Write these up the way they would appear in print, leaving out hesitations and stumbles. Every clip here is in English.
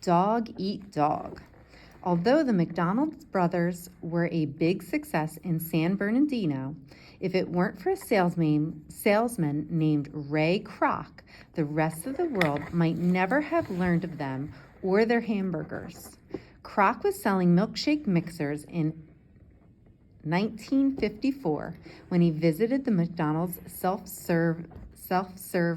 Dog Eat Dog. Although the McDonald's brothers were a big success in San Bernardino, if it weren't for a salesman named Ray Kroc, the rest of the world might never have learned of them or their hamburgers. Kroc was selling milkshake mixers in 1954 when he visited the McDonald's self-serve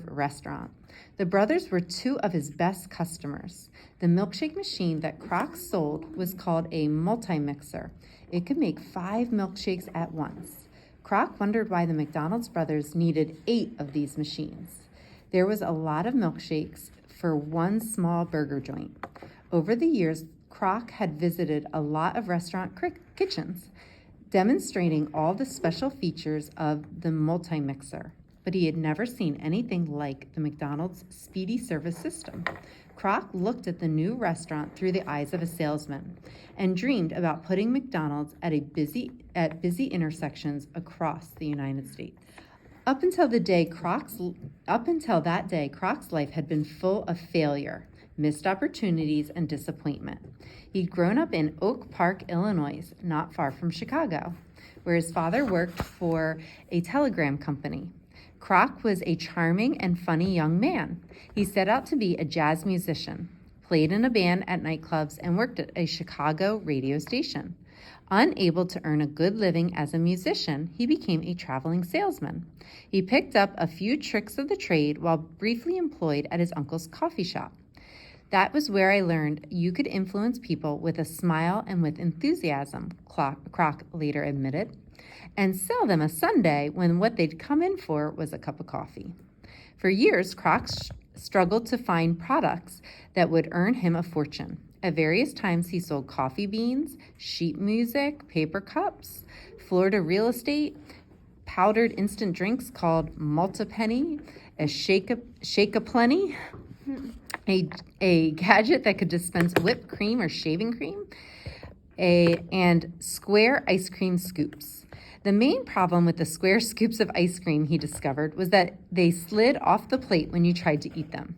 restaurant. The brothers were two of his best customers. The milkshake machine that Kroc sold was called a multi-mixer. It could make 5 milkshakes at once. Kroc wondered why the McDonald's brothers needed 8 of these machines. There was a lot of milkshakes for one small burger joint. Over the years, Kroc had visited a lot of restaurant kitchens, demonstrating all the special features of the multi-mixer, but he had never seen anything like the McDonald's speedy service system. Kroc looked at the new restaurant through the eyes of a salesman and dreamed about putting McDonald's at busy intersections across the United States. Up until that day, Kroc's life had been full of failure, missed opportunities, and disappointment. He'd grown up in Oak Park, Illinois, not far from Chicago, where his father worked for a telegram company. Kroc was a charming and funny young man. He set out to be a jazz musician, played in a band at nightclubs, and worked at a Chicago radio station. Unable to earn a good living as a musician, he became a traveling salesman. He picked up a few tricks of the trade while briefly employed at his uncle's coffee shop. That was where I learned you could influence people with a smile and with enthusiasm, Kroc later admitted, and sell them a sundae when what they'd come in for was a cup of coffee. For years, Kroc struggled to find products that would earn him a fortune. At various times, he sold coffee beans, sheet music, paper cups, Florida real estate, powdered instant drinks called Multipenny, a Shake-a-Plenty, a gadget that could dispense whipped cream or shaving cream, and square ice cream scoops. The main problem with the square scoops of ice cream, he discovered, was that they slid off the plate when you tried to eat them.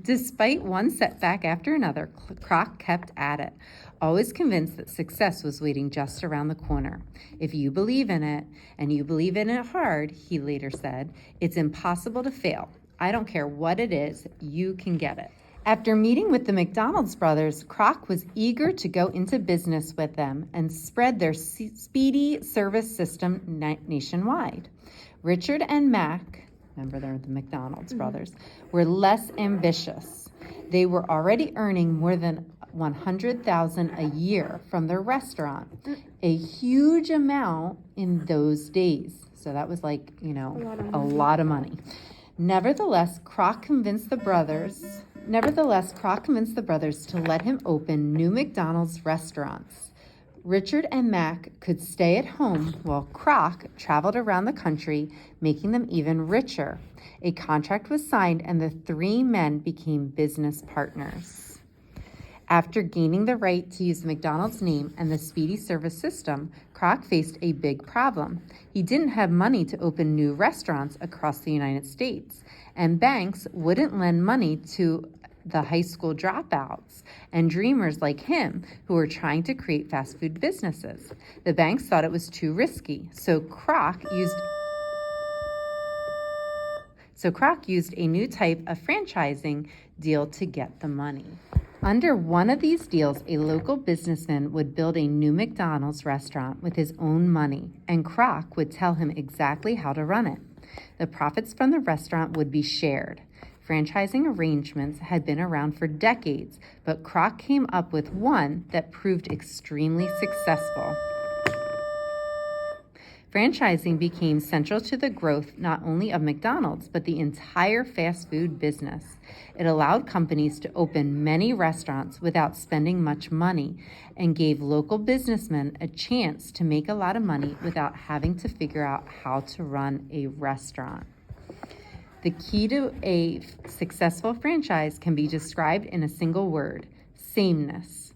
Despite one setback after another, Kroc kept at it, always convinced that success was waiting just around the corner. If you believe in it, and you believe in it hard, he later said, it's impossible to fail. I don't care what it is, you can get it. After meeting with the McDonald's brothers, Kroc was eager to go into business with them and spread their speedy service system nationwide. Richard and Mac, remember they're the McDonald's brothers, were less ambitious. They were already earning more than $100,000 a year from their restaurant, a huge amount in those days. So that was like, a lot of money. Nevertheless, Kroc convinced the brothers to let him open new McDonald's restaurants. Richard and Mac could stay at home while Kroc traveled around the country, making them even richer. A contract was signed and the 3 men became business partners. After gaining the right to use the McDonald's name and the speedy service system, Kroc faced a big problem. He didn't have money to open new restaurants across the United States, and banks wouldn't lend money to the high school dropouts and dreamers like him who were trying to create fast food businesses. The banks thought it was too risky, so Kroc used a new type of franchising deal to get the money. Under one of these deals, a local businessman would build a new McDonald's restaurant with his own money, and Kroc would tell him exactly how to run it. The profits from the restaurant would be shared. Franchising arrangements had been around for decades, but Kroc came up with one that proved extremely successful. Franchising became central to the growth not only of McDonald's, but the entire fast food business. It allowed companies to open many restaurants without spending much money and gave local businessmen a chance to make a lot of money without having to figure out how to run a restaurant. The key to a successful franchise can be described in a single word: sameness.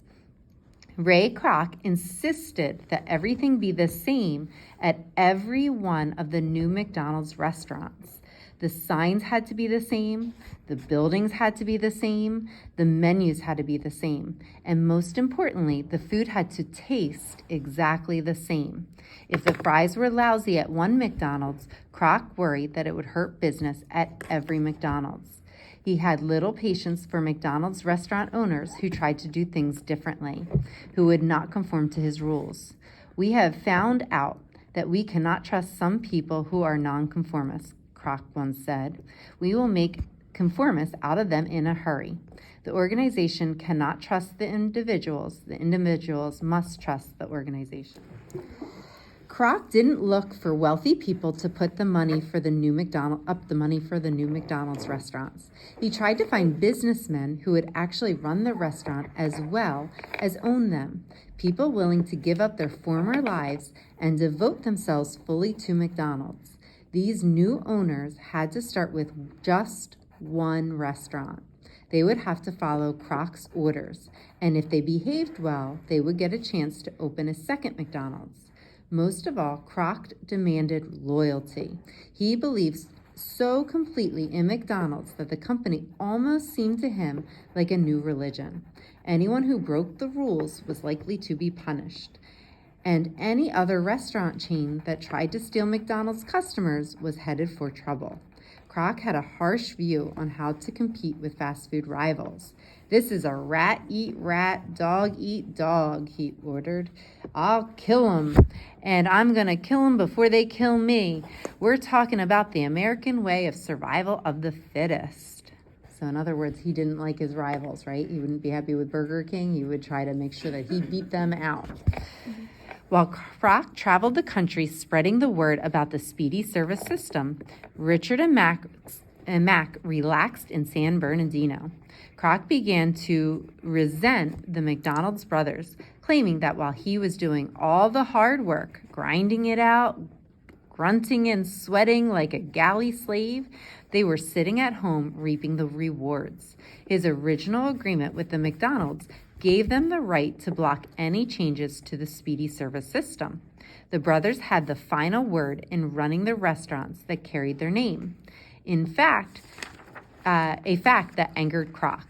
Ray Kroc insisted that everything be the same at every one of the new McDonald's restaurants. The signs had to be the same, the buildings had to be the same, the menus had to be the same, and most importantly, the food had to taste exactly the same. If the fries were lousy at one McDonald's, Kroc worried that it would hurt business at every McDonald's. He had little patience for McDonald's restaurant owners who tried to do things differently, who would not conform to his rules. We have found out that we cannot trust some people who are nonconformists, Kroc once said. We will make conformists out of them in a hurry. The organization cannot trust the individuals must trust the organization. Kroc didn't look for wealthy people to put the money for the new McDonald's restaurants. He tried to find businessmen who would actually run the restaurant as well as own them, people willing to give up their former lives and devote themselves fully to McDonald's. These new owners had to start with just one restaurant. They would have to follow Kroc's orders, and if they behaved well, they would get a chance to open a second McDonald's. Most of all, Kroc demanded loyalty. He believed so completely in McDonald's that the company almost seemed to him like a new religion. Anyone who broke the rules was likely to be punished. And any other restaurant chain that tried to steal McDonald's customers was headed for trouble. Kroc had a harsh view on how to compete with fast food rivals. "This is a rat eat rat, dog eat dog," he ordered. "I'll kill 'em, and I'm going to kill 'em before they kill me. We're talking about the American way of survival of the fittest." So in other words, he didn't like his rivals, right? He wouldn't be happy with Burger King. He would try to make sure that he beat them out. While Kroc traveled the country spreading the word about the speedy service system, Richard and Mac relaxed in San Bernardino. Kroc began to resent the McDonald's brothers, claiming that while he was doing all the hard work, grinding it out, grunting and sweating like a galley slave, they were sitting at home reaping the rewards. His original agreement with the McDonald's gave them the right to block any changes to the speedy service system. The brothers had the final word in running the restaurants that carried their name. In fact, a fact that angered Kroc.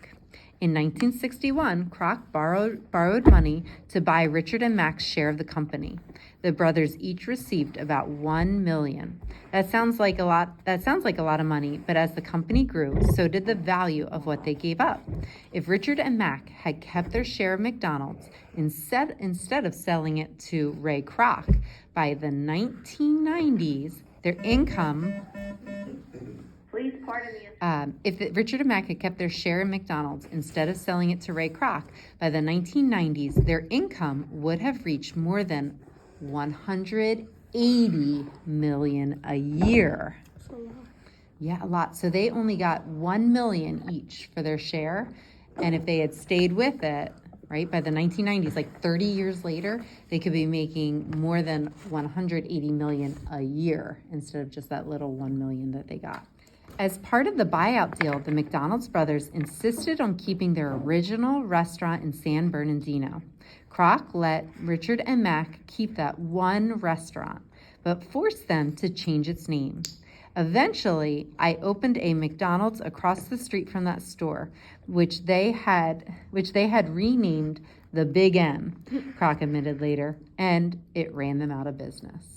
In 1961, Kroc borrowed money to buy Richard and Mac's share of the company. The brothers each received about $1 million. That sounds like a lot of money, but as the company grew, so did the value of what they gave up. If Richard and Mac had kept their share of McDonald's instead of selling it to Ray Kroc, by the 1990s, their income. Please pardon me. If Richard and Mac had kept their share in McDonald's instead of selling it to Ray Kroc, by the 1990s, their income would have reached more than $180 million a year. That's a lot. Yeah, a lot. So they only got $1 million each for their share, and if they had stayed with it, right, by the 1990s, like 30 years later, they could be making more than $180 million a year instead of just that little $1 million that they got. As part of the buyout deal, the McDonald's brothers insisted on keeping their original restaurant in San Bernardino. Kroc let Richard and Mac keep that one restaurant, but forced them to change its name. Eventually, I opened a McDonald's across the street from that store, which they had renamed the Big M, Kroc admitted later, and it ran them out of business.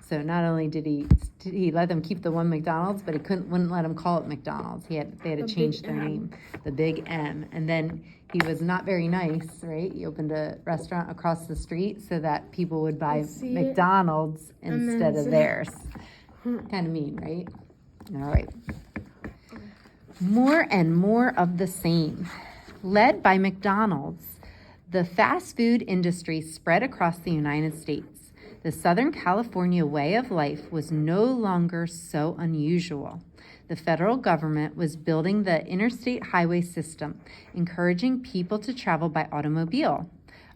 So not only did he let them keep the one McDonald's, but he wouldn't let them call it McDonald's. They had to change their name, the Big M. And then he was not very nice, right? He opened a restaurant across the street so that people would buy McDonald's instead of theirs. Kind of mean, right? All right. More and more of the same. Led by McDonald's, the fast food industry spread across the United States. The Southern California way of life was no longer so unusual. The federal government was building the interstate highway system, encouraging people to travel by automobile.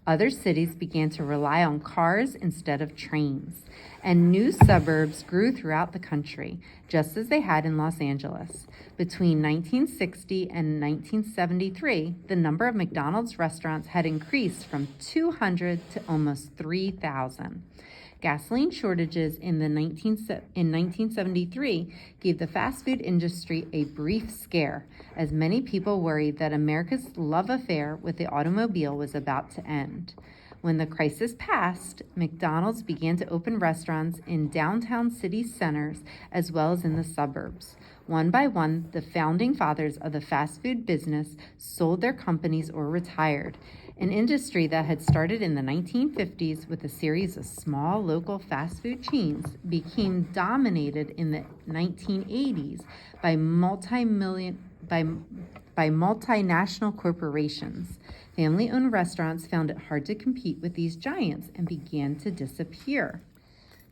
Other cities began to rely on cars instead of trains, and new suburbs grew throughout the country, just as they had in Los Angeles. Between 1960 and 1973, the number of McDonald's restaurants had increased from 200 to almost 3,000. Gasoline shortages in 1973 gave the fast food industry a brief scare, as many people worried that America's love affair with the automobile was about to end. When the crisis passed, McDonald's began to open restaurants in downtown city centers as well as in the suburbs. One by one, the founding fathers of the fast food business sold their companies or retired. An industry that had started in the 1950s with a series of small local fast food chains became dominated in the 1980s by multinational corporations. Family-owned restaurants found it hard to compete with these giants and began to disappear.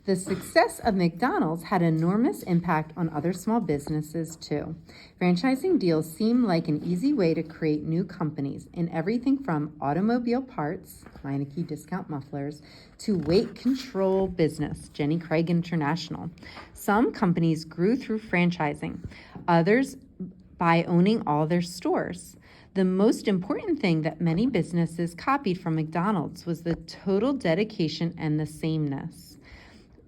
The success of McDonald's had enormous impact on other small businesses too. Franchising deals seemed like an easy way to create new companies in everything from automobile parts, Meineke Discount Mufflers, to weight control business, Jenny Craig International. Some companies grew through franchising, others by owning all their stores. The most important thing that many businesses copied from McDonald's was the total dedication and the sameness.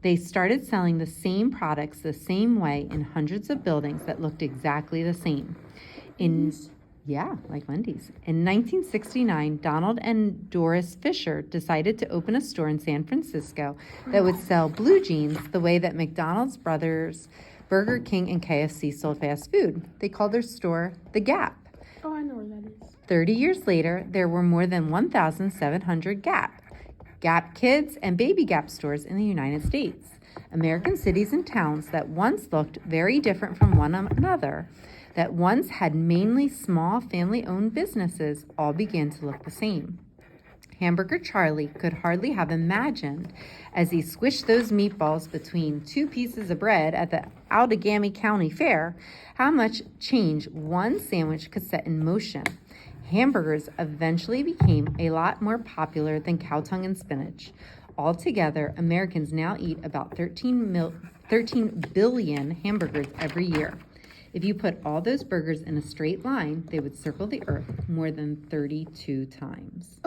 They started selling the same products the same way in hundreds of buildings that looked exactly the same. Like Wendy's. In 1969, Donald and Doris Fisher decided to open a store in San Francisco that would sell blue jeans the way that McDonald's brothers, Burger King, and KFC sold fast food. They called their store The Gap. Oh, I know where that is. 30 years later, there were more than 1,700 Gap Kids, and Baby Gap stores in the United States. American cities and towns that once looked very different from one another, that once had mainly small family-owned businesses, all began to look the same. Hamburger Charlie could hardly have imagined, as he squished those meatballs between two pieces of bread at the Outagamie County Fair, how much change one sandwich could set in motion. Hamburgers eventually became a lot more popular than cow tongue and spinach. Altogether, Americans now eat about 13 billion hamburgers every year. If you put all those burgers in a straight line, they would circle the earth more than 32 times.